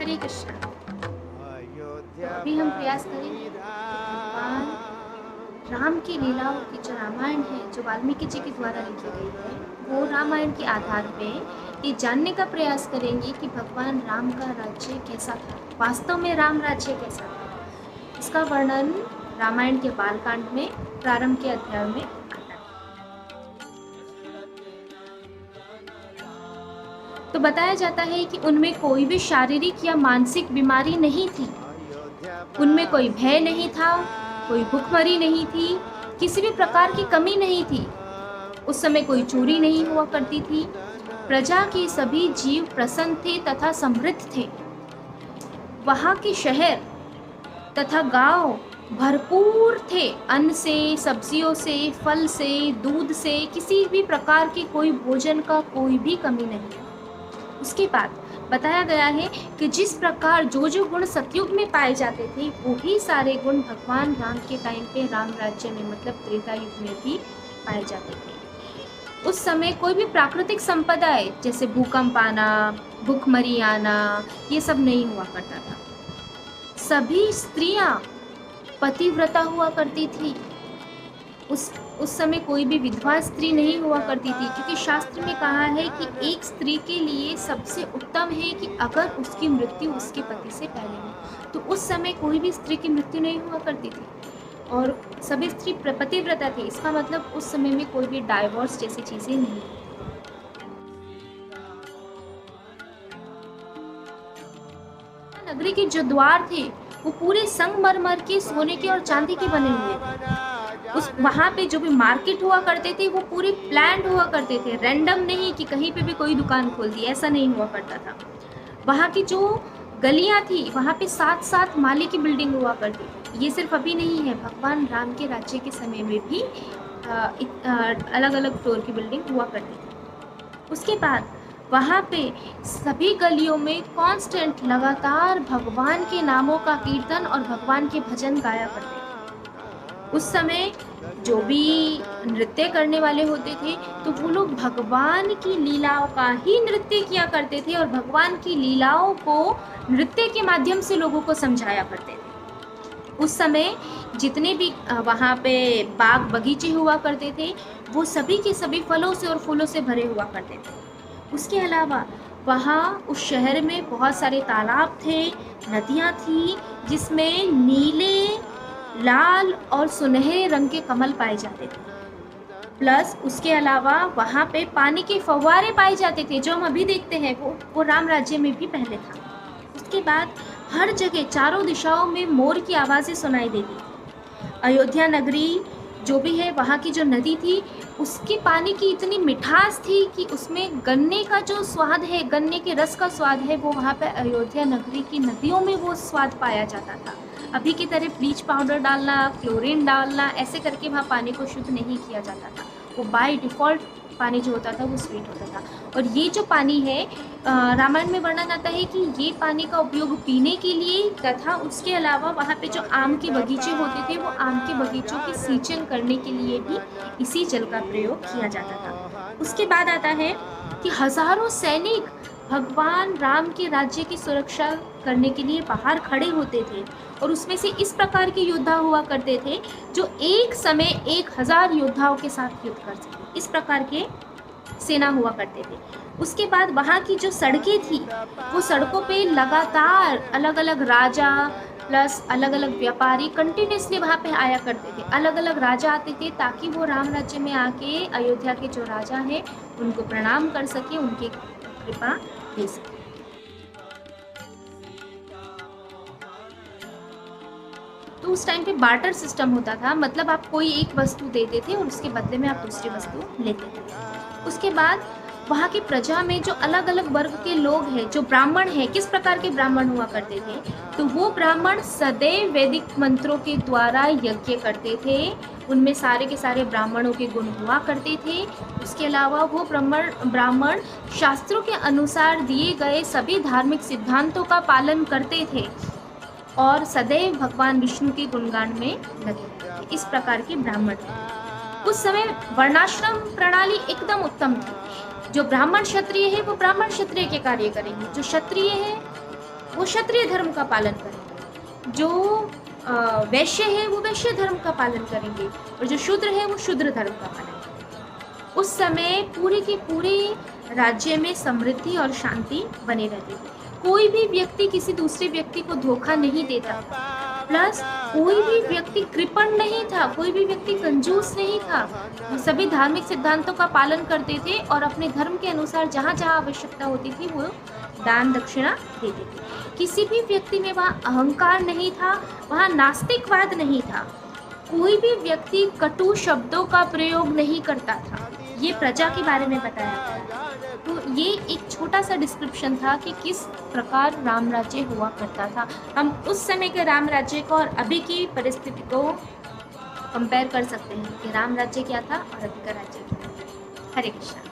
हरे कृष्ण। तो अभी हम प्रयास करेंगे कि भगवान राम की लीलाओं की जो रामायण है, जो वाल्मीकि जी के द्वारा लिखी गई है, वो रामायण के आधार पे ये जानने का प्रयास करेंगे कि भगवान राम का राज्य कैसा था, वास्तव में राम राज्य कैसा था। इसका वर्णन रामायण के बालकांड में प्रारंभ के अध्याय में आता है। तो बताया जाता है कि उनमें कोई भी शारीरिक या मानसिक बीमारी नहीं थी, उनमें कोई भय नहीं था, कोई भूखमरी नहीं थी, किसी भी प्रकार की कमी नहीं थी। उस समय कोई चोरी नहीं हुआ करती थी। प्रजा के सभी जीव प्रसन्न थे तथा समृद्ध थे। वहाँ के शहर तथा गांव भरपूर थे, अन्न से, सब्जियों से, फल से, दूध से, किसी भी प्रकार के कोई भोजन का कोई भी कमी नहीं। उसके बाद बताया गया है कि जिस प्रकार जो जो गुण सतयुग में पाए जाते थे, वही सारे गुण भगवान राम के टाइम पे राम राज्य में मतलब त्रेता युग में भी पाए जाते थे। उस समय कोई भी प्राकृतिक संपदा जैसे भूकंप आना, भूखमरी आना, ये सब नहीं हुआ करता था। सभी स्त्रियां पतिव्रता हुआ करती थी। उस समय कोई भी विधवा स्त्री नहीं हुआ करती थी, क्योंकि शास्त्र में कहा है कि एक स्त्री के लिए सबसे उत्तम है कि अगर उसकी मृत्यु उसके पति से पहले हो। तो उस समय कोई भी स्त्री की मृत्यु नहीं हुआ करती थी और सभी स्त्री पतिव्रता थी। इसका मतलब उस समय में कोई भी डाइवोर्स जैसी चीजें नहीं। नगरी के जो द्वार थे वो पूरे संगमरमर के, सोने के और चांदी के बने हुए थे। उस वहाँ पे जो भी मार्केट हुआ करते थे वो पूरे प्लान्ड हुआ करते थे, रैंडम नहीं कि कहीं पे भी कोई दुकान खोल दी, ऐसा नहीं हुआ करता था। वहाँ की जो गलियाँ थी वहाँ पे 7-7 माले की बिल्डिंग हुआ करती थी। ये सिर्फ अभी नहीं है, भगवान राम के राज्य के समय में भी अलग अलग फ्लोर की बिल्डिंग हुआ करती थी। उसके बाद वहाँ पे सभी गलियों में कांस्टेंट लगातार भगवान के नामों का कीर्तन और भगवान के भजन गाया करते थे। उस समय जो भी नृत्य करने वाले होते थे तो वो लोग भगवान की लीलाओं का ही नृत्य किया करते थे और भगवान की लीलाओं को नृत्य के माध्यम से लोगों को समझाया करते थे। उस समय जितने भी वहाँ पे बाग बगीचे हुआ करते थे वो सभी के सभी फलों से और फूलों से भरे हुआ करते थे। उसके अलावा वहाँ उस शहर में बहुत सारे तालाब थे, नदियाँ थी, जिसमें नीले, लाल और सुनहरे रंग के कमल पाए जाते थे। प्लस उसके अलावा वहाँ पे पानी के फव्वारे पाए जाते थे, जो हम अभी देखते हैं वो राम राज्य में भी पहले था। उसके बाद हर जगह चारों दिशाओं में मोर की आवाज़ें सुनाई देती थी। अयोध्या नगरी जो भी है, वहाँ की जो नदी थी उसके पानी की इतनी मिठास थी कि उसमें गन्ने का जो स्वाद है, गन्ने के रस का स्वाद है, वो वहाँ पे अयोध्या नगरी की नदियों में वो स्वाद पाया जाता था। अभी की तरह ब्लीच पाउडर डालना, क्लोरीन डालना, ऐसे करके वहाँ पानी को शुद्ध नहीं किया जाता था। वो बाय डिफ़ॉल्ट पानी जो होता था वो स्वीट होता था। और ये जो पानी है, रामायण में वर्णन आता है कि ये पानी का उपयोग पीने के लिए तथा उसके अलावा वहाँ पे जो आम के बगीचे होते थे वो आम के बगीचों की सिंचन करने के लिए भी इसी जल का प्रयोग किया जाता था। उसके बाद आता है कि हजारों सैनिक भगवान राम के राज्य की सुरक्षा करने के लिए बाहर खड़े होते थे और उसमें से इस प्रकार के योद्धा हुआ करते थे जो एक समय 1000 योद्धाओं के साथ युद्ध कर सके। इस प्रकार के सेना हुआ करते थे। उसके बाद वहाँ की जो सड़कें थी वो सड़कों पे लगातार अलग अलग राजा प्लस अलग अलग व्यापारी कंटिन्यूसली वहाँ पे आया करते थे। अलग अलग राजा आते थे ताकि वो राम राज्य में आके अयोध्या के जो राजा हैं उनको प्रणाम कर सके, उनकी कृपा ले सके। तो उस टाइम पे बार्टर सिस्टम होता था, मतलब आप कोई एक वस्तु देते थे और उसके बदले में आप दूसरी वस्तु लेते थे। उसके बाद वहाँ की प्रजा में जो अलग अलग वर्ग के लोग हैं, जो ब्राह्मण हैं, किस प्रकार के ब्राह्मण हुआ करते थे, तो वो ब्राह्मण सदैव वैदिक मंत्रों के द्वारा यज्ञ करते थे। उनमें सारे के सारे ब्राह्मणों के गुण हुआ करते थे। उसके अलावा वो ब्राह्मण शास्त्रों के अनुसार दिए गए सभी धार्मिक सिद्धांतों का पालन करते थे और सदैव भगवान विष्णु के गुणगान में लगे थे। इस प्रकार के ब्राह्मण थे। उस समय वर्णाश्रम प्रणाली एकदम उत्तम थी। जो ब्राह्मण क्षत्रिय है वो ब्राह्मण क्षत्रिय के कार्य करेंगे, जो क्षत्रिय है वो क्षत्रिय धर्म का पालन करेंगे, जो वैश्य है वो वैश्य धर्म का पालन करेंगे, और जो शूद्र है वो शूद्र धर्म का पालन करेंगे। उस समय पूरे के पूरे राज्य में समृद्धि और शांति बनी रहती थी। कोई भी व्यक्ति किसी दूसरे व्यक्ति को धोखा नहीं देता था, प्लस कोई भी व्यक्ति कृपण नहीं था, कोई भी व्यक्ति कंजूस नहीं था। वो सभी धार्मिक सिद्धांतों का पालन करते थे और अपने धर्म के अनुसार जहाँ जहाँ आवश्यकता होती थी वो दान दक्षिणा देते थे। किसी भी व्यक्ति में वहाँ अहंकार नहीं था, वहाँ नास्तिकवाद नहीं था, कोई भी व्यक्ति कटु शब्दों का प्रयोग नहीं करता था। ये प्रजा के बारे में बताया गया। तो ये एक छोटा सा डिस्क्रिप्शन था कि किस प्रकार राम राज्य हुआ करता था। हम उस समय के राम राज्य को और अभी की परिस्थिति को कंपेयर कर सकते हैं कि राम राज्य क्या था और अभी का राज्य क्या था। हरे कृष्णा।